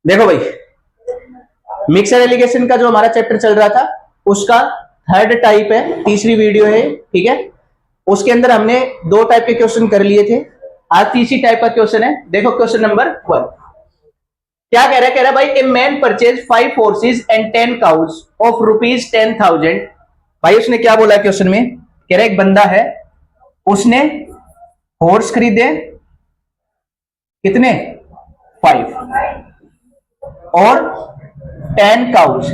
देखो भाई, mixer allegation का जो हमारा चैप्टर चल रहा था उसका थर्ड टाइप है, तीसरी वीडियो है, ठीक है। उसके अंदर हमने दो टाइप के क्वेश्चन कर लिए थे, आज तीसरी टाइप का क्वेश्चन है। देखो क्वेश्चन नंबर 1 क्या कह रहा है, कह रहा है भाई a man purchase 5 horses and 10 cows of ₹10,000। भाई उसने क्या बोला क्वेश्चन में, कह रहा है एक बंदा है, उसने हॉर्स खरीदे कितने 5 और 10 cows,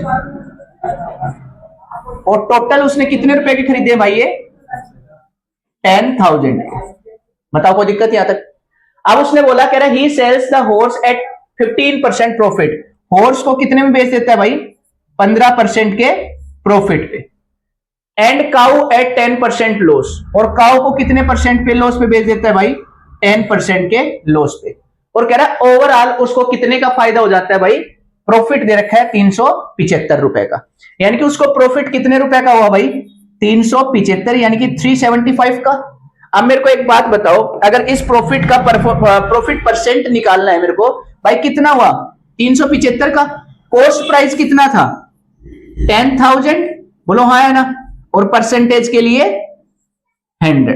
और टोटल उसने कितने रुपए के खरीदे भाई ये 10,000। बताओ कोई दिक्कत यहां तक। अब उसने बोला, कह रहा है he sells the horse at 15% profit. Horse को कितने में बेच देता है भाई 15% के प्रॉफिट पे, एंड काउ एट 10% लॉस, और काउ को कितने परसेंट पे लॉस पे बेच देता है भाई 10% के लॉस पे। और कह रहा है ओवरऑल उसको कितने का फायदा हो जाता है भाई, प्रॉफिट दे रखा है 375 रुपए का, यानी कि उसको प्रॉफिट कितने रुपए का हुआ भाई 375, यानी कि 375 का। अब मेरे को एक बात बताओ, अगर इस प्रॉफिट का प्रॉफिट परसेंट निकालना है मेरे को भाई, कितना हुआ 375 का, कॉस्ट प्राइस कितना था 10,000, बोलो हाँ है ना, और परसेंटेज के लिए 100।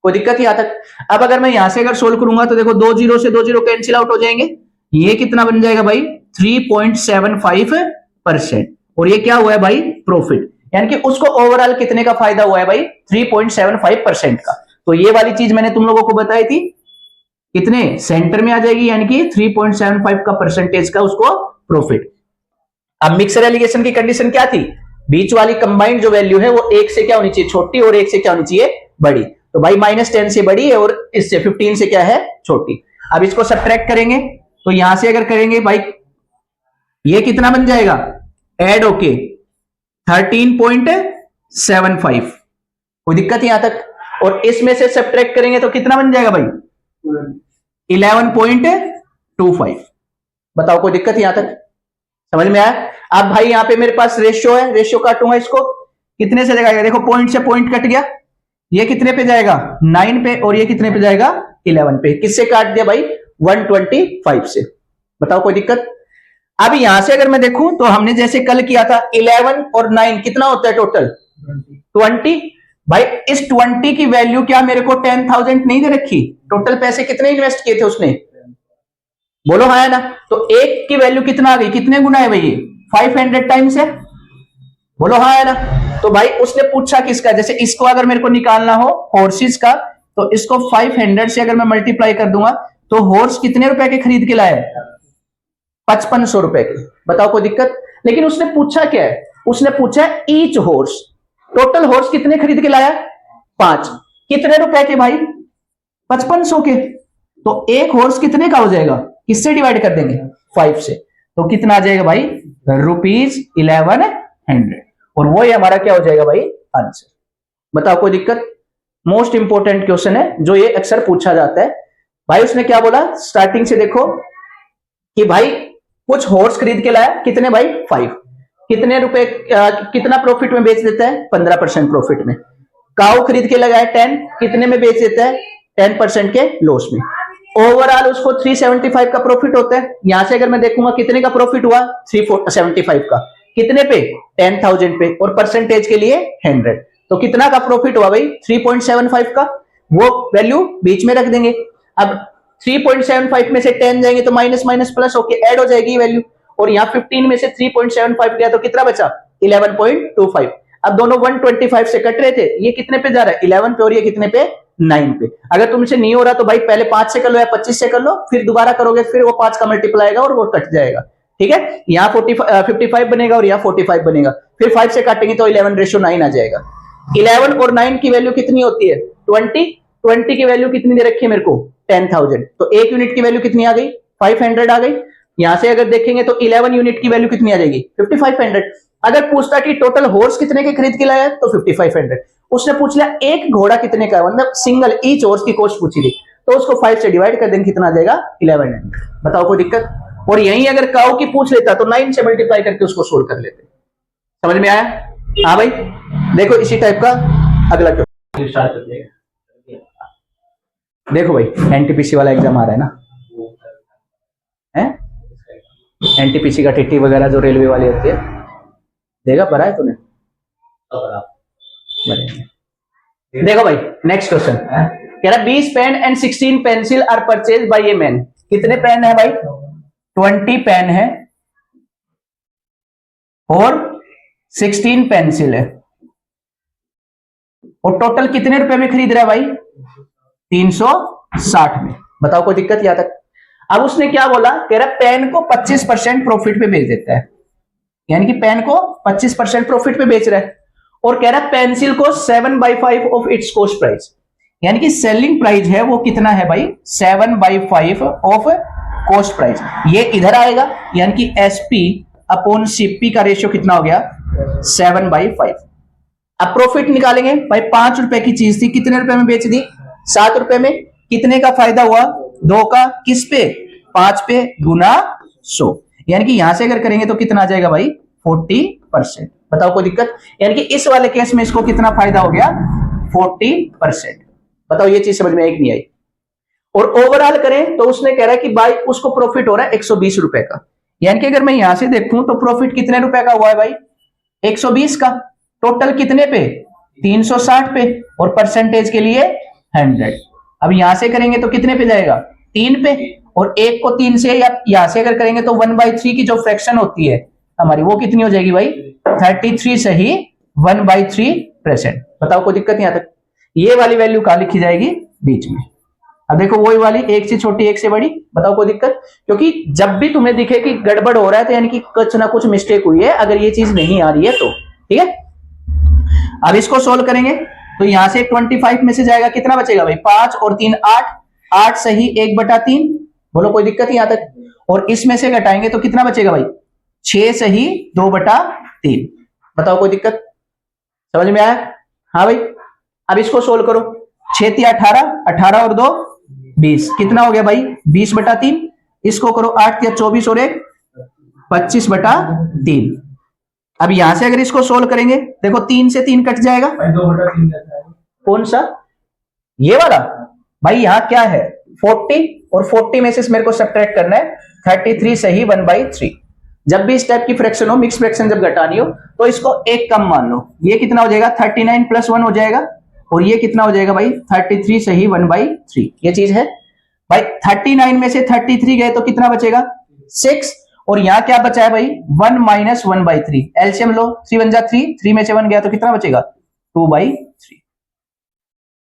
कोई दिक्कत यहां तक। अब अगर मैं यहां से अगर सोल्व करूंगा तो देखो 2 जीरो से 2 जीरो कैंसिल आउट हो जाएंगे, ये कितना बन जाएगा भाई 3.75%, और ये क्या हुआ है भाई प्रॉफिट, यानी कि उसको ओवरऑल कितने का फायदा हुआ है भाई 3.75% का। तो ये वाली चीज मैंने तुम लोगों को बताई थी, कितने सेंटर में आ जाएगी, यानी कि 3.75 का परसेंटेज का उसको प्रॉफिट। अब मिक्सर एलिगेशन की कंडीशन क्या थी, बीच वाली कंबाइंड जो वैल्यू है वो 1 से क्या होनी चाहिए छोटी, और 1 से क्या होनी चाहिए बड़ी। तो भाई -10 से बड़ी है और इससे 15 से क्या है छोटी। अब इसको सब्ट्रैक्ट करेंगे तो यहां से अगर करेंगे भाई ये कितना बन जाएगा ऐड होके 13.75, कोई दिक्कत यहां तक। और इसमें से सब्ट्रैक्ट करेंगे तो कितना बन जाएगा भाई 11.25। बताओ कोई दिक्कत यहां तक, समझ में आया। अब भाई यहां पे मेरे पास रेशियो है, रेशियो काटूंगा इसको, कितने से जाएगा, देखो पॉइंट से पॉइंट कट गया, ये कितने पे जाएगा 9 पे, और ये कितने पे जाएगा 11 पे। किससे काट दिया भाई 125 से। बताओ कोई दिक्कत। अब यहां से अगर मैं देखूं तो हमने जैसे कल किया था 11 और 9 कितना होता है टोटल 20। भाई इस 20 की वैल्यू क्या मेरे को 10,000 नहीं दे रखी, टोटल पैसे कितने इन्वेस्ट किए थे उसने, बोलो हाँ है ना। तो एक की वैल्यू कितना आ गई, कितने गुना है भाई 500 टाइम्स है, बोलो हाँ है ना। तो भाई उसने पूछा किसका, जैसे इसको अगर मेरे को निकालना हो हॉर्सेस का, तो इसको 500 से अगर मैं मल्टीप्लाई कर दूंगा तो हॉर्स कितने रुपए के खरीद के लाए 5500 रुपए के। बताओ कोई दिक्कत। लेकिन उसने पूछा क्या है, उसने पूछा ईच हॉर्स, टोटल हॉर्स कितने खरीद के लाया 5, कितने रुपए के भाई 5500 के। तो एक हॉर्स कितने का हो जाएगा, किससे डिवाइड कर देंगे 5 से, तो कितना आ जाएगा भाई ₹1100, और वो ही हमारा क्या हो जाएगा भाई आंसर। बताओ कोई दिक्कत। मोस्ट इंपोर्टेंट क्वेश्चन है जो ये अक्सर पूछा जाता है। भाई उसने क्या बोला स्टार्टिंग से, देखो कि भाई कुछ हॉर्स खरीद के लाया कितने भाई 5, कितने रुपए कितना प्रॉफिट में बेच देता है 15% प्रॉफिट में। काऊ खरीद के लगाया 10, कितने में बेच देता है 10% के लॉस में। ओवरऑल उसको 375 का प्रॉफिट होता है। यहां से अगर मैं देखूंगा कितने का प्रॉफिट हुआ 375 का, कितने पे 10,000 पे, और परसेंटेज के लिए 100, तो कितना का प्रॉफिट हुआ भाई 3.75 का। वो वैल्यू बीच में रख देंगे। अब 3.75 में से 10 जाएंगे तो माइनस माइनस प्लस होके ऐड हो जाएगी वैल्यू, और यहाँ 15 में से 3.75 गया तो कितना बचा 11.25। अब दोनों 125 से कट रहे थे, ये कितने पे जा रहा है 11 पे, और ये कितने पे 9 पे। अगर तुमसे नहीं हो रहा तो भाई पहले 5 से कर लो या 25 से कर लो, फिर दोबारा करोगे फिर वो 5 का मल्टीप्लाई आएगा और वो कट जाएगा, ठीक है। यहाँ 55 बनेगा और यहाँ 45 बनेगा, फिर 5 से काटेंगे तो 11:9 आ जाएगा। 11 और 9 की वैल्यू कितनी होती है 20 की वैल्यू कितनी दे रखी है मेरे को 10,000, तो एक यूनिट की वैल्यू कितनी आ गई 500 आ गई। यहां से अगर देखेंगे तो 11 यूनिट की वैल्यू कितनी आ जाएगी 5500। अगर पूछता कि टोटल हॉर्स कितने के खरीद के लाया तो 5500। उसने पूछ लिया एक घोड़ा कितने का, मतलब सिंगल ईच हॉर्स की कॉस्ट पूछी थी, तो उसको 5 से डिवाइड कर देंगे कितना आ जाएगा 1100। बताओ कोई दिक्कत। और यहीं अगर काऊ की पूछ लेता तो 9 से मल्टीप्लाई करके उसको सोल्व कर लेते। समझ में आया। हाँ भाई देखो इसी टाइप का अगला क्वेश्चन स्टार्ट कर देगा। देखो भाई एनटीपीसी वाला एग्जाम आ रहा है ना, है एनटीपीसी का टीटी वगैरह जो रेलवे वाली होती है, देगा भरा है तूने? देखो भाई नेक्स्ट क्वेश्चन कह रहा 20 pen and 16 pencil are purchase by a man. कितने पेन है भाई? 20 पेन है और 16 पेंसिल है, और टोटल कितने रुपए में खरीद रहा है भाई? 360 में। बताओ कोई दिक्कत यहां तक? अब उसने क्या बोला, कह रहा पेन को 25% प्रॉफिट पे बेच देता है, यानी कि पेन को 25% प्रॉफिट पे बेच रहा है, और कह रहा पेंसिल को 7/5 ऑफ इट्स कॉस्ट प्राइस, यानी कि सेलिंग प्राइस है वो कितना है भाई? 7/5 ऑफ कॉस्ट प्राइस। ये इधर आएगा, यानी कि एसपी अपॉन सीपी का रेशियो कितना हो गया? 7/5। अब प्रॉफिट निकालेंगे भाई। 5 रुपए की चीज थी, कितने रुपए में बेच दी? 7 रुपए में। कितने का फायदा हुआ? 2 का। किस पे? 5 पे गुना 100, यानी कि यहां से अगर करेंगे तो कितना आ जाएगा भाई? 40%। बताओ कोई दिक्कत? यानी कि इस वाले केस में इसको कितना फायदा हो गया? 40%। बताओ ये चीज समझ में आई कि नहीं आई? और ओवरऑल करें तो उसने कह रहा है कि भाई उसको प्रॉफिट हो रहा है 120 रुपए का, यानी कि अगर मैं यहां से देखूं तो प्रॉफिट कितने रुपए का हुआ है भाई? 120 का। टोटल कितने पे? 360 पे, और परसेंटेज के लिए 100। अब यहां से करेंगे तो कितने पे जाएगा? 3 पे, और 1 को 3 से या यहां से अगर करेंगे तो 1/3 की जो फ्रैक्शन होती है हमारी वो कितनी हो जाएगी भाई? 33 से ही 1/3%। बताओ कोई दिक्कत यहां तक? ये वाली वैल्यू कहां लिखी जाएगी? बीच में। अब देखो वही वाली, एक से छोटी एक से बड़ी। बताओ कोई दिक्कत? क्योंकि जब भी तुम्हें दिखे कि गड़बड़ हो रहा है तो यानी कि कुछ ना कुछ मिस्टेक हुई है, अगर ये चीज नहीं आ रही है तो। ठीक है, अब इसको सोल्व करेंगे तो यहां से 25 में से जाएगा, कितना बचेगा भाई? 5 और 3 8, 8 सही 1/3। बोलो कोई दिक्कत यहां तक? और इसमें से घटाएंगे तो कितना बचेगा भाई? 6 सही 2/3। बताओ कोई दिक्कत? समझ में आया? हाँ भाई। अब इसको सोल्व करो। 6 × 18, 18 और 2 20, कितना हो गया भाई? 20/3। इसको करो 8 × 24 और 1 25/3। अब यहां से अगर इसको सोल्व करेंगे, देखो 3 से 3 कट जाएगा। 2/3 कौन सा? ये वाला भाई। यहां क्या है? 40, और 40 में से मेरे को सब्ट्रैक्ट करना है 33 सही 1/3। जब भी इस टाइप की फ्रैक्शन हो, मिक्स फ्रैक्शन जब घटानी हो, तो इसको एक कम मान लो। ये कितना हो जाएगा? 39 + 1 हो जाएगा, और ये कितना हो जाएगा भाई? 33 सही 1/3। ये चीज है भाई। 39 में से 33 गए तो कितना बचेगा? 6, और यहां क्या बचा है भाई? 1 - 1/3। एलसीएम लो, 3 × 1 = 3, 3 में से 1 गया तो कितना बचेगा? 2/3।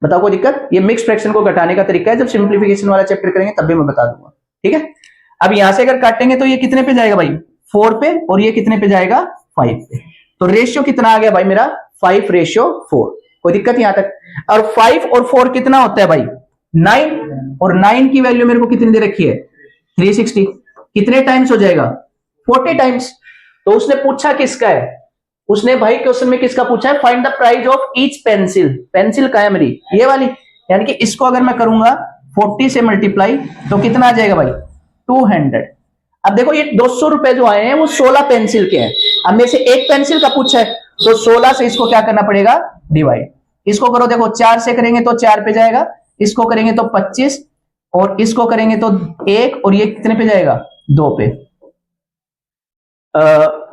बताओ कोई दिक्कत? ये मिक्स फ्रैक्शन को घटाने का तरीका है, जब सिंप्लीफिकेशन वाला चैप्टर करेंगे तब भी मैं बता दूंगा। ठीक है, अब यहां से अगर काटेंगे तो ये कितने पे जाएगा भाई? 4 पे, और ये कितने पे जाएगा? 5 पे। तो रेशियो कितना आ गया भाई मेरा? 5:4। कोई दिक्कत यहां तक? और 5 और 4 कितना होता है भाई? 9, और 9 की वैल्यू मेरे को कितनी दे रखी है? 360। कितने टाइम्स हो जाएगा? 40 टाइम्स। तो उसने पूछा किसका है? उसने भाई क्वेश्चन में किसका पूछा है? Find the price of each pencil. Pencil का है मेरी, ये वाली, यानी कि इसको अगर मैं करूंगा 40 से मल्टीप्लाई तो कितना आ जाएगा भाई? 200। अब देखो ये 200 रुपए जो आए हैं वो 16 पेंसिल के हैं। अब मेरे से एक पेंसिल का पूछा है, तो 16 से इसको क्या करना पड़ेगा? डिवाइड। इसको करो, देखो 4 से करेंगे तो 4 पे जाएगा, इसको करेंगे तो 25, और इसको करेंगे तो 1, और ये कितने पे जाएगा? 2 पे।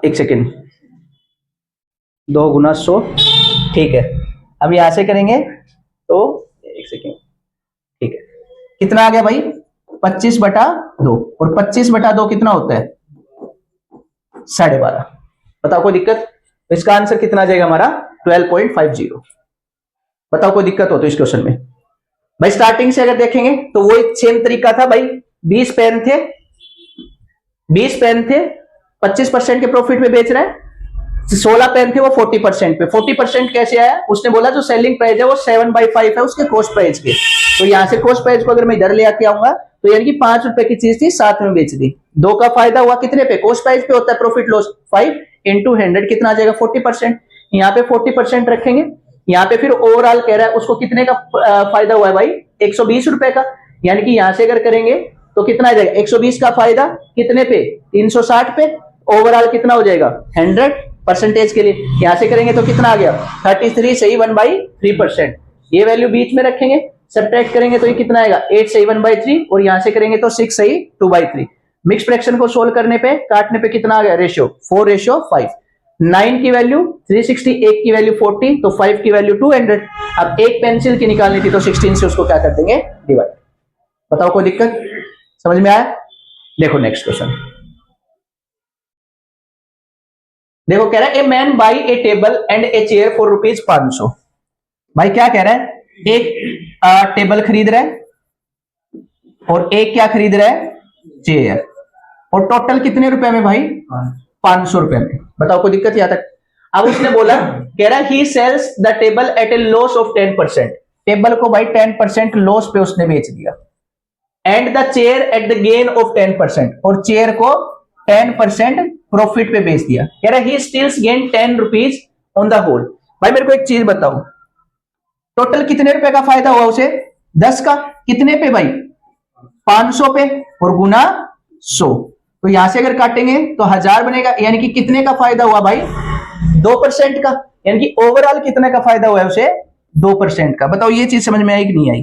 एक सेकेंड, 2 × 100। ठीक है, अब यहां से करेंगे तो एक सेकेंड। ठीक है, कितना आ गया भाई? 25/2, और 25/2 कितना होता है? 12.5। बताओ कोई दिक्कत? तो इसका आंसर कितना आ जाएगा हमारा? 12.50। बताओ कोई दिक्कत हो तो इस क्वेश्चन में? भाई स्टार्टिंग से अगर देखेंगे तो वो एक सेम तरीका था भाई। 20 पेन थे, 25% के प्रॉफिट में बेच रहा है। 16 पेन थे वो 40% पे। 40% कैसे आया? उसने बोला जो सेलिंग प्राइस है वो 7/5 है उसके कॉस्ट प्राइस के। तो यहां से कॉस्ट प्राइस को अगर मैं इधर ले आके आऊंगा तो यानी कि 5 रुपए की चीज थी, 7 में बेच दी। 2 का फायदा हुआ कितने पे? कॉस्ट प्राइस पे होता है प्रॉफिट लॉस। 5 × 100 कितना आ जाएगा? 40%। यहाँ पे 40% रखेंगे। यहाँ पे फिर ओवरऑल कह रहा है उसको कितने का फायदा हुआ है भाई? 120 रुपए का। यानी कि यहां से अगर करेंगे तो कितना आ जाएगा? 120 का फायदा कितने पे? 360 पे। ओवरऑल कितना हो जाएगा? 100% के लिए। यहां से करेंगे तो कितना आ गया? 33 सही 1/3%। ये वैल्यू बीच में रखेंगे, सब्ट्रैक्ट करेंगे तो ये कितना आएगा? 8 सही 1/3, और यहां से करेंगे तो 6 सही 2/3। मिक्स फ्रैक्शन को सोल्व करने पे काटने पे कितना आ गया रेशियो 4:5। 9 की वैल्यू 360, 1 की वैल्यू 40, तो 5 की वैल्यू 200। अब एक पेंसिल की निकालनी थी तो 16 से उसको क्या कर देंगे डिवाइड। बताओ कोई दिक्कत, समझ में आया? देखो नेक्स्ट क्वेश्चन, देखो कह रहा है a man by A table and a chair for ₹500। भाई क्या कह रहा है, एक टेबल खरीद रहा है और एक क्या खरीद रहा है चेयर, और टोटल कितने रुपए में भाई 500 रुपए में। बताओ कोई दिक्कत यहां तक? अब उसने बोला, कह रहा ही sells the table at a loss of 10%। Table को भाई 10% लॉस पे उसने बेच दिया, and the chair at the gain of 10%, और चेयर को 10% प्रॉफिट पे बेच दिया। कह रहा ही stills gain 10 rupees on the whole. भाई मेरे को एक चीज बताओ, टोटल कितने रुपए का फायदा हुआ उसे? 10 का। कितने पे भाई? 500 पे, और गुना 100। तो यहां से अगर काटेंगे तो 1000 बनेगा, यानी कि कितने का फायदा हुआ भाई 2% का, यानी कि ओवरऑल कितने का फायदा हुआ है उसे 2% का। बताओ ये चीज समझ में आई कि नहीं आई?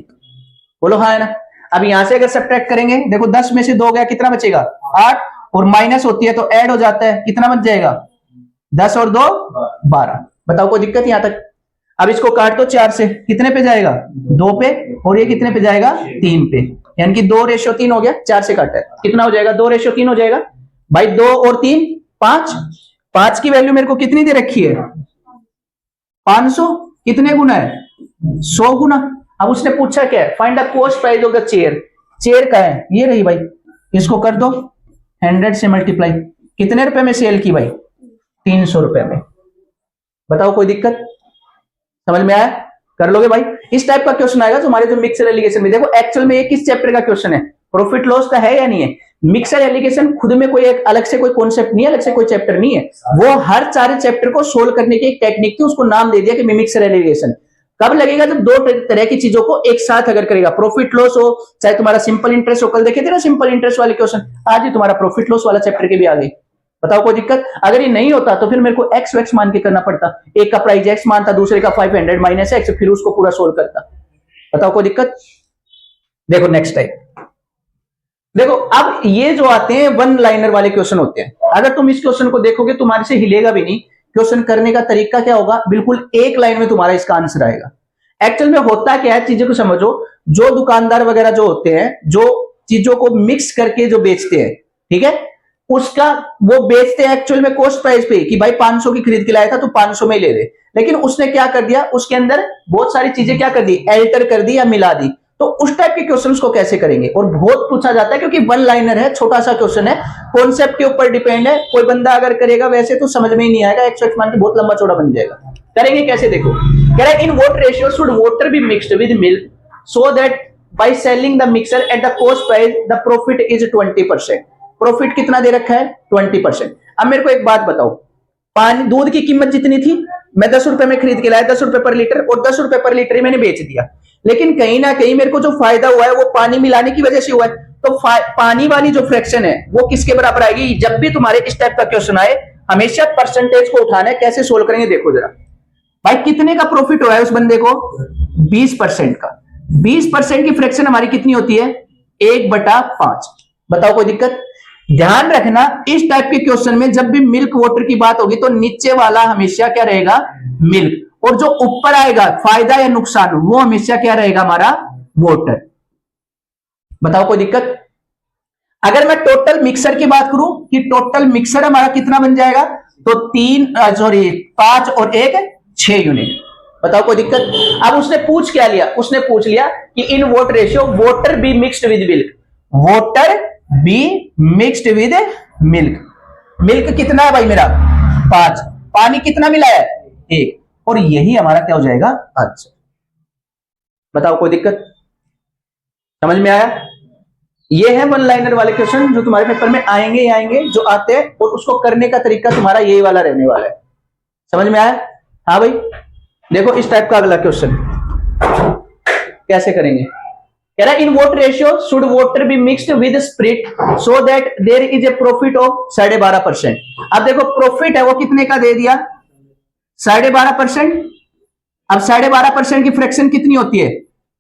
बोलो हाँ है ना। अब यहां से अगर सब्ट्रैक्ट करेंगे, देखो 10 में से 2 गया, कितना बचेगा 8, और माइनस होती है तो ऐड हो जाता है, कितना बच जाएगा 10 और 2 12। बताओ कोई दिक्कत यहां तक? अब इसको काट दो 4 से, कितने पे जाएगा 2 पे, और ये कितने पे जाएगा 3 पे, यानी कि 2:3 हो गया। 4 से काटा है कितना हो जाएगा 2:3 हो जाएगा। भाई 2 और 3 5, 5 की वैल्यू मेरे को कितनी दे रखी है 500, कितने गुना है 100 गुना। अब उसने पूछा क्या है, find the cost price of the chair. Chair का है ये रही भाई, इसको कर दो 100 से मल्टीप्लाई, कितने रुपए में सेल की भाई 300 रुपए में। बताओ कोई दिक्कत, समझ में आया? कर लोगे भाई? इस टाइप का क्वेश्चन आएगा तुम्हारे जो मिक्सर एलिगेशन में। देखो एक्चुअल में ये किस चैप्टर का क्वेश्चन है, प्रॉफिट लॉस का है या नहीं है? मिक्सर एलिगेशन खुद में कोई एक अलग से कोई कॉन्सेप्ट नहीं है, अलग से कोई चैप्टर नहीं है, वो हर सारे चैप्टर को सोल्व करने की एक टेक्निक थी, उसको नाम दे दिया कि मिक्सर एलिगेशन। कब लगेगा? जब दो तरह की चीजों को एक साथ अगर करेगा, प्रॉफिट लॉस हो चाहे तुम्हारा सिंपल इंटरेस्ट हो। कल देखे थे ना सिंपल इंटरेस्ट वाले क्वेश्चन, आज ही तुम्हारा प्रॉफिट लॉस वाला चैप्टर के भी आ गई। बताओ कोई दिक्कत? अगर ये नहीं होता तो फिर मेरे को एक्स वैक्स मान के करना पड़ता, एक का प्राइस एक्स मानता, दूसरे का 500 माइनस एक्स, फिर उसको पूरा सोल्व करता। बताओ कोई दिक्कत? देखो नेक्स्ट टाइप, देखो अब ये जो आते हैं वन लाइनर वाले क्वेश्चन होते हैं, अगर तुम इस क्वेश्चन को देखोगे तुम्हारे से हिलेगा भी नहीं। क्वेश्चन करने का तरीका क्या होगा, बिल्कुल एक लाइन में तुम्हारा इसका आंसर आएगा। एक्चुअल में होता क्या है, चीजों को समझो। जो दुकानदार वगैरह जो होते हैं, जो चीजों को मिक्स करके जो बेचते हैं, ठीक है, उसका वो बेचते हैं एक्चुअल में कॉस्ट प्राइस पे, कि भाई 500 की खरीद के लाया था तो 500 में ले ले। लेकिन उसने क्या कर दिया, उसके अंदर बहुत सारी चीजें क्या कर दी, एल्टर कर दी या मिला दी। तो उस टाइप के क्वेश्चंस को कैसे करेंगे, और बहुत पूछा जाता है क्योंकि वन लाइनर है, छोटा सा क्वेश्चन है, कॉन्सेप्ट के ऊपर डिपेंड है। कोई बंदा अगर करेगा वैसे तो समझ में ही नहीं आएगा, 100 मान के बहुत लंबा चौड़ा बन जाएगा। करेंगे कैसे, देखो कह रहा है in what ratio should water be mixed with milk so that by selling the mixer at the cost price the profit is 20%। Profit कितना दे रखा है 20%। अब मेरे को एक बात बताओ, पानी दूध की कीमत जितनी थी, मैं 10 रुपए में खरीद के लाया 10 रुपए पर लीटर, और 10 रुपए पर लीटर मैंने बेच दिया। लेकिन कहीं ना कहीं मेरे को जो फायदा हुआ है वो पानी मिलाने की वजह से हुआ है। तो पानी वाली जो फ्रैक्शन है वो किसके बराबर आएगी? जब भी तुम्हारे इस टाइप का क्वेश्चन आए हमेशा परसेंटेज को उठाना है। कैसे सोल्व करेंगे देखो जरा। भाई कितने का प्रॉफिट हुआ है उस बंदे को 20% का। 20% की फ्रैक्शन हमारी कितनी होती है 1/5। बताओ कोई दिक्कत? ध्यान रखना इस टाइप के क्वेश्चन में जब भी मिल्क वाटर की बात होगी तो नीचे वाला हमेशा क्या रहेगा मिल्क, और जो ऊपर आएगा फायदा या नुकसान वो हमेशा क्या रहेगा हमारा वाटर। बताओ कोई दिक्कत? अगर मैं टोटल मिक्सर की बात करूं कि टोटल मिक्सर हमारा कितना बन जाएगा, तो 5 और 1 6 यूनिट। बताओ कोई दिक्कत? अब उसने पूछ क्या लिया, उसने पूछ लिया कि in what ratio water be mixed with milk, water be mixed with milk. Milk कितना है भाई मेरा 5, पानी कितना मिला है 1, और यही हमारा क्या हो जाएगा आंसर। बताओ कोई दिक्कत? समझ में आया? ये है वन लाइनर वाले क्वेश्चन जो तुम्हारे पेपर में आएंगे ही आएंगे, जो आते हैं, और उसको करने का तरीका तुम्हारा यही वाला रहने वाला है। समझ में आया? हाँ भाई देखो इस टाइप का अगला क्वेश्चन कैसे करेंगे। कह रहा है in what ratio should water be mixed with spirit so that there is a profit of 12.5%। अब देखो प्रॉफिट है वो कितने का दे दिया 12.5%। अब 12.5% की फ्रैक्शन कितनी होती है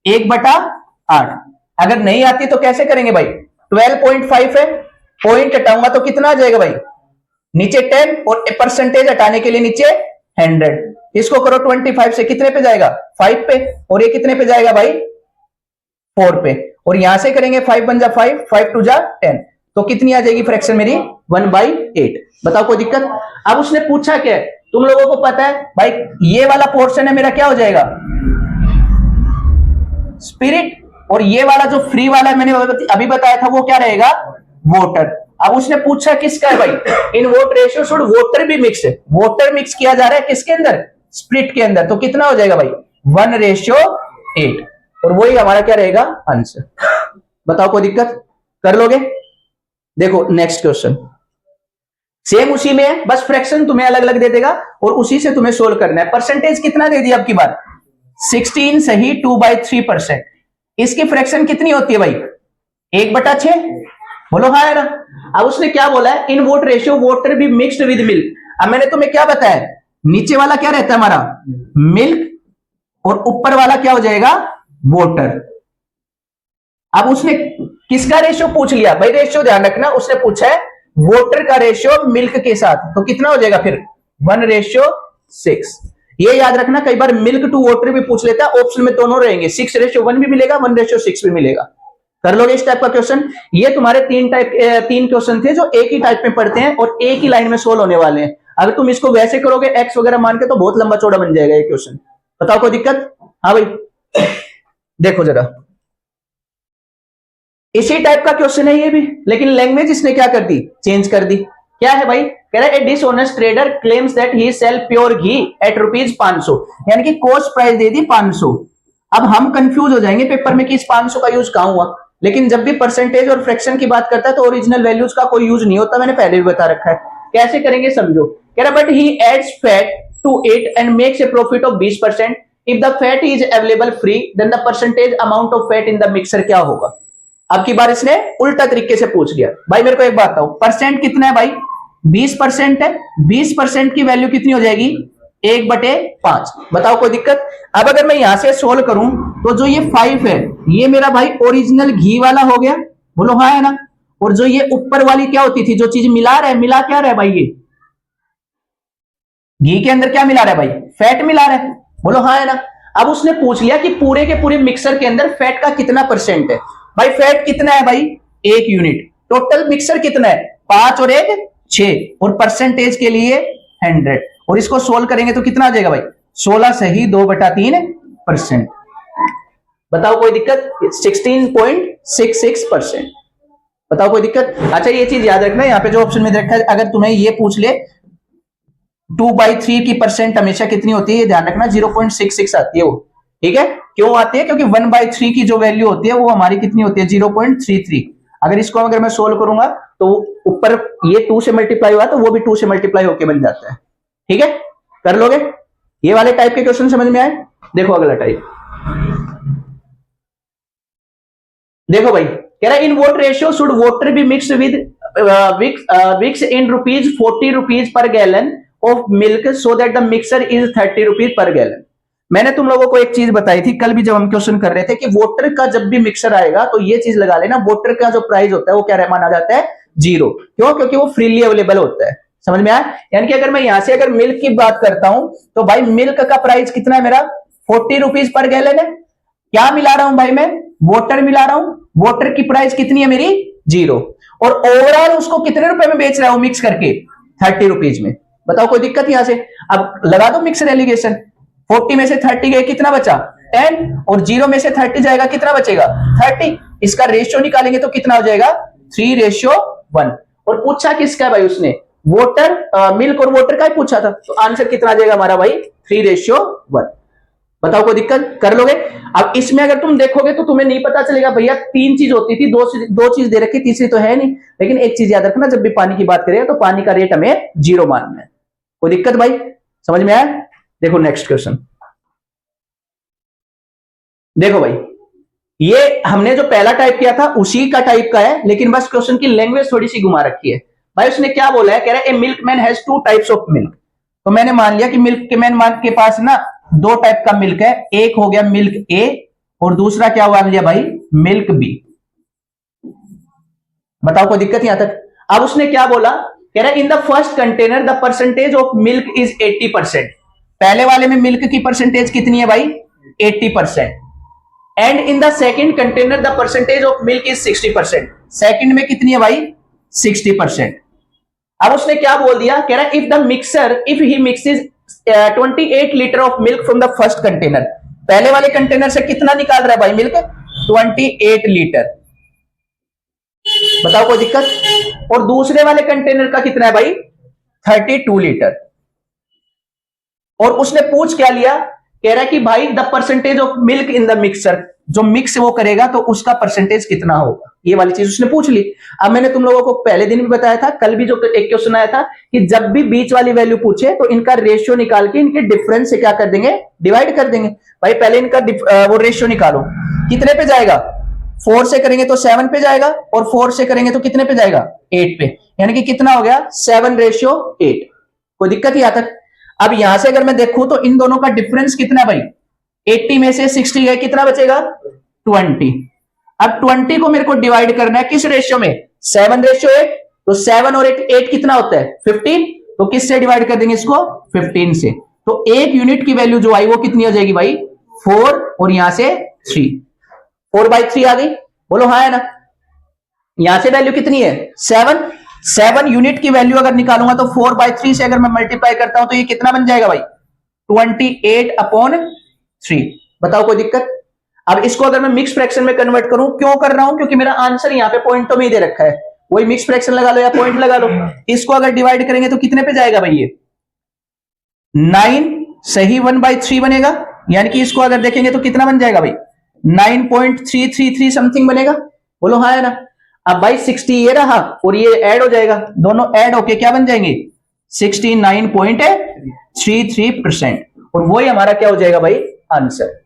1/8। अगर नहीं आती तो कैसे करेंगे भाई 12.5 है, पॉइंट हटाऊंगा तो कितना आ जाएगा भाई, नीचे 10 और परसेंटेज हटाने के लिए नीचे 100। इसको करो 25 से कितने पे जाएगा, 5 पे, और ये कितने पे जाएगा भाई, 4 पे, और यहां से करेंगे 5 1 जा 5, 5 2 जा 10, तो कितनी आ जाएगी फ्रैक्शन मेरी 1/8। बताओ कोई दिक्कत। अब उसने पूछा क्या है, तुम लोगों को पता है भाई ये वाला पोर्शन है मेरा क्या हो जाएगा, स्पिरिट, और ये वाला जो फ्री वाला है मैंने अभी बताया था वो क्या रहेगा, वोटर। अब उसने पूछा किसका है भाई, इन वोट रेशियो शुड वोटर भी मिक्स है, वोटर मिक्स किया जा रहा है किसके अंदर, स्प्लिट के अंदर, तो कितना हो जाएगा भाई 1:8, और वही हमारा क्या रहेगा आंसर। बताओ कोई दिक्कत, कर लोगे। देखो नेक्स्ट क्वेश्चन सेम उसी में है, बस फ्रैक्शन तुम्हें अलग अलग दे देगा और उसी से तुम्हें सोल्व करना है। परसेंटेज कितना दे दिया अब की बार, 16 सही 2/3%। इसकी फ्रैक्शन कितनी होती है भाई, 1/6, बोलो हाँ है ना। अब उसने क्या बोला है, इन वोट रेशियो वोटर भी मिक्स्ड विद मिल्क। अब मैंने तुम्हें क्या बताया, नीचे वाला क्या रहता है हमारा मिल्क और ऊपर वाला क्या हो जाएगा वोटर। अब उसने किसका रेशियो पूछ लिया भाई, रेशियो ध्यान रखना, उसने पूछा है वोटर का रेशियो मिल्क के साथ, तो कितना हो जाएगा फिर 1:6। ये याद रखना, कई बार मिल्क टू वोटर भी पूछ लेता है, ऑप्शन में दोनों रहेंगे, 6:1 भी मिलेगा, 1:6 भी मिलेगा। कर लोगे इस टाइप का क्वेश्चन। ये तुम्हारे तीन क्वेश्चन थे जो एक ही टाइप में पढ़ते हैं और एक ही लाइन में सोल्व होने वाले हैं। अगर तुम इसको वैसे करोगे एक्स वगैरह मान के तो बहुत लंबा चौड़ा बन जाएगा ये क्वेश्चन। बताओ कोई दिक्कत। हाँ भाई देखो जरा, इसी टाइप का क्वेश्चन है ये भी, लेकिन लैंग्वेज इसने क्या कर दी, चेंज कर दी। क्या है भाई, कह रहा है a dishonest trader claims that he sell pure ghee at ₹500, यानी कि कॉस्ट प्राइस दे दी 500। अब हम कंफ्यूज हो जाएंगे पेपर में कि इस 500 का यूज कहां हुआ, लेकिन जब भी परसेंटेज और फ्रैक्शन की बात करता है तो ओरिजिनल वैल्यूज का कोई यूज नहीं होता, मैंने पहले भी बता रखा है। कैसे करेंगे समझो, कह रहा but he adds fat to it and makes a profit of 20%। If the fat is available free then the percentage amount of fat in the mixer क्या होगा। अब की बार इसने उल्टा तरीके से पूछ लिया। भाई मेरे को एक बात बताओ, परसेंट कितना है भाई, 20% है, 20% की वैल्यू कितनी हो जाएगी 1/5। बताओ कोई दिक्कत। अब अगर मैं यहां से सोल्व करूं तो जो ये 5 है ये मेरा भाई ओरिजिनल घी वाला हो गया, बोलो हाँ है ना। और जो ये ऊपर वाली क्या होती थी, जो चीज मिला रहा है, मिला क्या रहा है भाई, ये घी के अंदर क्या मिला रहा है भाई, फैट मिला रहा है, बोलो हाँ है ना। अब उसने पूछ लिया कि पूरे के पूरे मिक्सर के अंदर फैट का कितना परसेंट है। भाई फैट कितना है भाई 1 यूनिट, टोटल मिक्सर कितना है 5 और 1 6, और परसेंटेज के लिए 100, और इसको सोल्व करेंगे तो कितना आ जाएगा भाई 16 सही 2/3%। बताओ कोई दिक्कत, 16.66%। बताओ कोई दिक्कत। अच्छा ये चीज याद रखना, यहाँ पे जो ऑप्शन में रखा है अगर तुम्हें ये पूछ ले 2/3 की परसेंट हमेशा कितनी होती है, ये ध्यान रखना 0.66 आती है वो, ठीक है। क्यों आती है, क्योंकि 1/3 की जो वैल्यू होती है वो हमारी कितनी होती है 0.33। अगर इसको अगर मैं सोल्व करूंगा तो ऊपर ये 2 से मल्टीप्लाई हुआ तो वो भी 2 से मल्टीप्लाई होके बन जाता है, ठीक है। कर लोगे ये वाले टाइप के क्वेश्चन, समझ में आए। देखो अगला टाइप, देखो भाई कह रहा है in what ratio should water be mixed with vicks in ₹40 per gallon of milk so that the mixture is ₹30 per gallon. मैंने तुम लोगों को एक चीज बताई थी कल भी जब हम क्वेश्चन कर रहे थे कि वोटर का जब भी मिक्सर आएगा तो ये चीज लगा लेना, वोटर का जो प्राइस होता है वो क्या माना जाता है 0। क्यों, क्योंकि वो फ्रीली अवेलेबल होता है। समझ में आया। यानी कि अगर मैं यहां से अगर मिल्क की बात करता हूं तो भाई मिल्क का प्राइस कितना है मेरा ₹40 पर गैलन है। क्या मिला रहा हूं भाई मैं, वोटर मिला रहा हूं, वोटर की प्राइस कितनी है मेरी 0, और ओवरऑल उसको कितने रुपए में बेच रहा हूं मिक्स करके ₹30 में। बताओ कोई दिक्कत यहां से। अब लगा दो मिक्सर एलिगेशन, 40 में से 30 गए कितना बचा 10, और 0 में से 30 जाएगा कितना बचेगा 30। इसका रेशियो निकालेंगे तो कितना हो जाएगा 3:1। और पूछा किसका भाई उसने, वोटर मिल्क और वोटर का ही पूछा था, तो आंसर कितना आ जाएगा हमारा भाई 3:1। बताओ कोई दिक्कत, कर लोगे। अब इसमें अगर तुम देखोगे तो तुम्हें नहीं पता चलेगा भैया 3 चीज होती थी, दो चीज दे रखी, तीसरी तो है नहीं। लेकिन एक चीज याद रखना, जब भी पानी की बात करें तो पानी का रेट हमें 0 मानना है। कोई दिक्कत भाई, समझ में आया। देखो नेक्स्ट क्वेश्चन, देखो भाई ये हमने जो पहला टाइप किया था उसी का टाइप का है, लेकिन बस क्वेश्चन की लैंग्वेज थोड़ी सी घुमा रखी है। भाई उसने क्या बोला है, कह रहा है a milkman has 2 types of milk. तो मैंने मान लिया कि मिल्कमैन के पास ना 2 टाइप का मिल्क है, एक हो गया मिल्क ए और दूसरा क्या हुआ लिया भाई मिल्क बी। बताओ कोई दिक्कत यहां तक। अब उसने क्या बोला, कह रहा in the first container the percentage of milk is 80%। पहले वाले में मिल्क की परसेंटेज कितनी है भाई, 80%। And in the second container the percentage of milk is 60%। Second में कितनी है भाई, 60%। अब उसने क्या बोल दिया, कह रहा if the mixer if he mixes 28 litre of milk from the first container, पहले वाले कंटेनर से कितना निकाल रहा है भाई मिल्क, 28 लीटर। बताओ कोई दिक्कत। और दूसरे वाले कंटेनर का कितना है भाई, 32 लीटर। और उसने पूछ क्या लिया, कह रहा है कि भाई the percentage of milk in the mixer, जो मिक्स वो करेगा तो उसका परसेंटेज कितना होगा, ये वाली चीज उसने पूछ ली। अब मैंने तुम लोगों को पहले दिन भी बताया था, कल भी जो एक क्वेश्चन आया था कि जब भी बीच वाली वैल्यू पूछे तो इनका रेशियो निकाल के इनके डिफरेंस से क्या कर देंगे, डिवाइड कर देंगे। भाई पहले इनका वो रेशियो निकालो, कितने पे जाएगा, 4 से करेंगे तो 7 पे जाएगा, और 4 से करेंगे तो कितने पे जाएगा, 8 पे। यानी कि कितना हो गया, 7:8। कोई दिक्कत ही आता। अब यहां से अगर मैं देखूं तो इन दोनों का डिफरेंस कितना है भाई, 80 में से 60 गए, कितना बचेगा, 20। अब 20 को मेरे को डिवाइड करना है किस रेशियो में, 7:8। तो 7 और 8 कितना होता है, 15। तो किससे डिवाइड कर देंगे इसको, 15 से। तो एक यूनिट की वैल्यू जो आई वो कितनी हो जाएगी भाई, 4, और यहां से 3, 4/3 आ गई, बोलो हाँ है ना। यहां से वैल्यू कितनी है, 7 यूनिट की वैल्यू अगर निकालूंगा तो 4/3 से अगर मैं मल्टीप्लाई करता हूं तो ये कितना बन जाएगा भाई, 28/3। बताओ कोई दिक्कत। अब इसको अगर मैं मिक्स फ्रैक्शन में कन्वर्ट करूं, क्यों कर रहा हूं, क्योंकि मेरा आंसर यहां पे पॉइंटों में ही दे रखा है, वही मिक्स फ्रैक्शन लगा लो या पॉइंट लगा लो। इसको अगर डिवाइड करेंगे तो कितने पे जाएगा भाई, ये 9 सही 1/3 बनेगा। यानी कि इसको अगर देखेंगे तो कितना बन जाएगा भाई, 9.333 समथिंग बनेगा, बोलो हाँ है ना। अब भाई 60 ये रहा और ये ऐड हो जाएगा, दोनों ऐड होके क्या बन जाएंगे, 69.33%। और वही हमारा क्या हो जाएगा भाई, आंसर।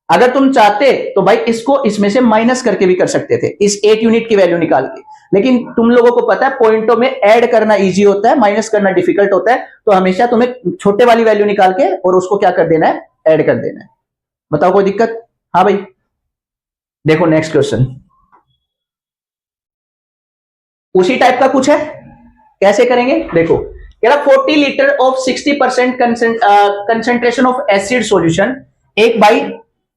अगर तुम चाहते तो भाई इसको इसमें से माइनस करके भी कर सकते थे, इस 8 यूनिट की वैल्यू निकाल के, लेकिन तुम लोगों को पता है पॉइंटों में ऐड करना इजी होता है, माइनस करना डिफिकल्ट होता है। तो हमेशा तुम्हें छोटे वाली वैल्यू निकाल के और उसको क्या कर देना है, ऐड कर देना है। बताओ कोई दिक्कत। हाँ भाई देखो नेक्स्ट क्वेश्चन उसी टाइप का कुछ है, कैसे करेंगे देखो। कह रहा 40 litre of 60% concentration of acid solution. एक भाई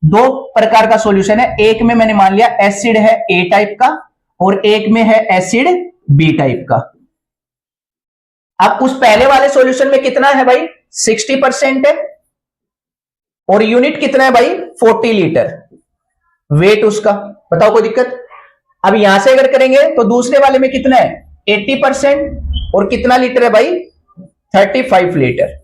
दो प्रकार का सॉल्यूशन है, एक में मैंने मान लिया एसिड है ए टाइप का और एक में है एसिड बी टाइप का। अब उस पहले वाले सॉल्यूशन में कितना है भाई, 60% है, और यूनिट कितना है भाई, 40 लीटर वेट उसका। बताओ कोई दिक्कत। अब यहां से अगर करेंगे तो दूसरे वाले में कितना है, 80%, और कितना लीटर है भाई, 35 लीटर।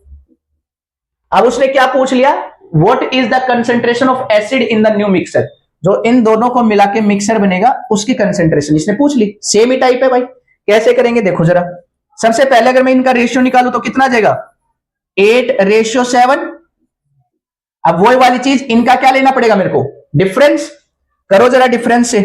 अब उसने क्या पूछ लिया, what is the concentration of acid in the new mixer, जो इन दोनों को मिला के मिक्सर बनेगा उसकी कंसेंट्रेशन इसने पूछ ली। सेम ही टाइप है भाई, कैसे करेंगे देखो जरा। सबसे पहले अगर मैं इनका रेशियो निकालू तो कितना आ जाएगा, 8:7। अब वही वाली चीज, इनका क्या लेना पड़ेगा मेरे को, डिफरेंस। करो जरा डिफरेंस से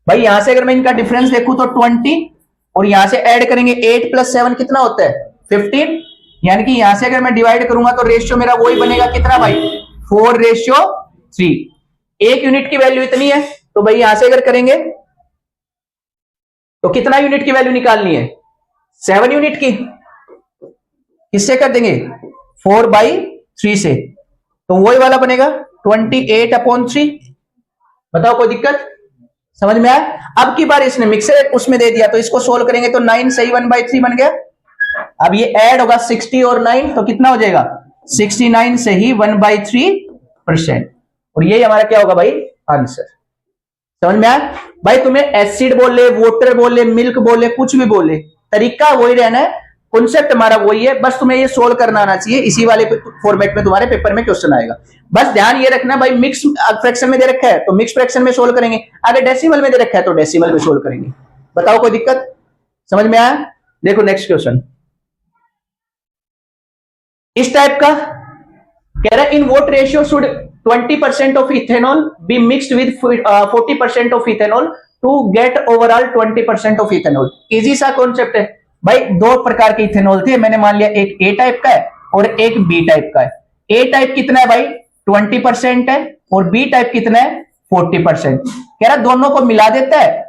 भाई, यहां से अगर मैं इनका डिफरेंस देखूं तो 20, और यहां से ऐड करेंगे 8 + 7 कितना होता है, 15। यानी कि यहां से अगर मैं डिवाइड करूंगा तो रेशियो मेरा वही बनेगा, कितना भाई, 4:3। एक यूनिट की वैल्यू इतनी है, तो भाई यहां से अगर करेंगे तो कितना यूनिट की वैल्यू निकालनी है, 7 यूनिट की। किससे कर देंगे, 4/3 से, तो वही वाला बनेगा 28/3। बताओ कोई दिक्कत, समझ में आया। अब की बार इसने मिक्सर उसमें दे दिया तो इसको सोल्व करेंगे तो 9 सही 1/3 बन गया। अब ये ऐड होगा 60 और 9 तो कितना हो जाएगा, 69 सही 1/3%। और यही हमारा क्या होगा भाई, आंसर। समझ में आया भाई। तुम्हें एसिड बोले, वाटर बोले, मिल्क बोले, कुछ भी बोले, तरीका वही रहना है, कॉन्सेप्ट हमारा वही है, बस तुम्हें ये सोल्व करना आना चाहिए। इसी वाले फॉर्मेट में तुम्हारे पेपर में क्वेश्चन आएगा। बस ध्यान ये रखना भाई, मिक्स फ्रैक्शन में दे रखा है तो मिक्स फ्रैक्शन में सोल्व करेंगे, अगर डेसिमल में दे रखा है तो डेसिमल में सोल्व करेंगे। बताओ कोई दिक्कत, समझ में आया। देखो नेक्स्ट क्वेश्चन इस टाइप का, कह रहा है in what ratio should 20% of ethanol be mixed with 40% of ethanol to get overall 20% of ethanol. Easy सा कॉन्सेप्ट है भाई। दो प्रकार के इथेनॉल थे, मैंने मान लिया एक ए टाइप का है और एक बी टाइप का है। ए टाइप कितना है भाई, 20% है, और बी टाइप कितना है, 40%। कह रहा दोनों को मिला देता है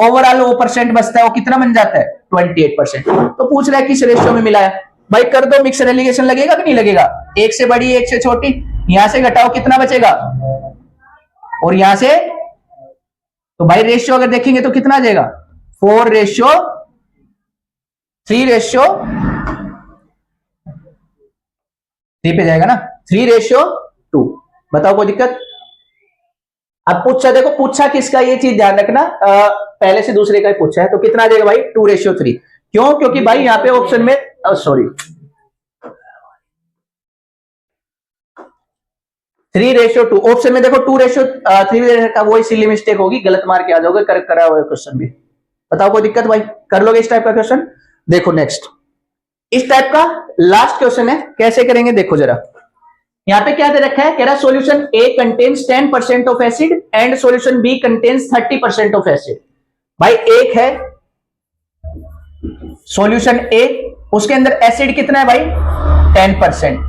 ओवरऑल वो परसेंट बचता है वो कितना बन जाता है 28%। तो पूछ रहा है किस रेशियो में मिला है, भाई कर दो मिक्सर एलिगेशन, लगेगा कि नहीं लगेगा, एक से बड़ी एक से छोटी, यहां से घटाओ कितना बचेगा, और यहां से, तो भाई रेशियो अगर देखेंगे तो कितना आ जाएगा 4:3 पे जाएगा ना, 3:2। बताओ कोई दिक्कत। अब पूछा, देखो पूछा किसका, ये चीज ध्यान रखना, पहले से दूसरे का ही पूछा है, तो कितना आ जाएगा भाई 2:3। क्यों, क्योंकि भाई यहाँ पे ऑप्शन में सॉरी 3:2, ऑप्शन में देखो 2:3 का, वो इसीलिए मिस्टेक होगी, गलत मार के आ जाओगे, करेक्ट करा हुआ क्वेश्चन भी। बताओ कोई दिक्कत भाई, कर लोगे इस टाइप का क्वेश्चन। देखो नेक्स्ट इस टाइप का लास्ट क्वेश्चन है, कैसे करेंगे देखो जरा। यहां पे क्या दे रखा है, कह रहा solution A contains 10% of acid and solution B contains 30% of acid. भाई एक है सॉल्यूशन ए, उसके अंदर एसिड कितना है भाई 10%,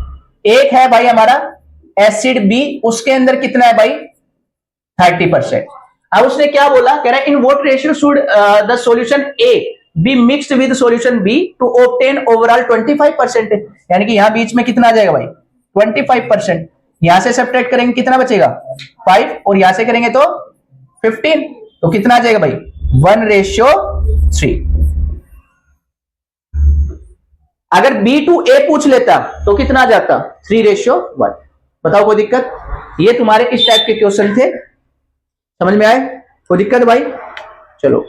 एक है भाई हमारा एसिड बी, उसके अंदर कितना है भाई 30%। अब उसने क्या बोला, कह रहा है in what ratio should the solution A be mixed with solution B to obtain overall 25%। यानी कि यहां बीच में कितना आ जाएगा भाई 25%, यहां से सब्ट्रैक्ट करेंगे कितना बचेगा 5, और यहां से करेंगे तो 15, तो कितना आ जाएगा भाई 1:3। अगर बी टू ए पूछ लेता तो कितना आ जाता 3:1। बताओ कोई दिक्कत। ये तुम्हारे इस टाइप के क्वेश्चन थे, समझ में आए, कोई दिक्कत भाई। चलो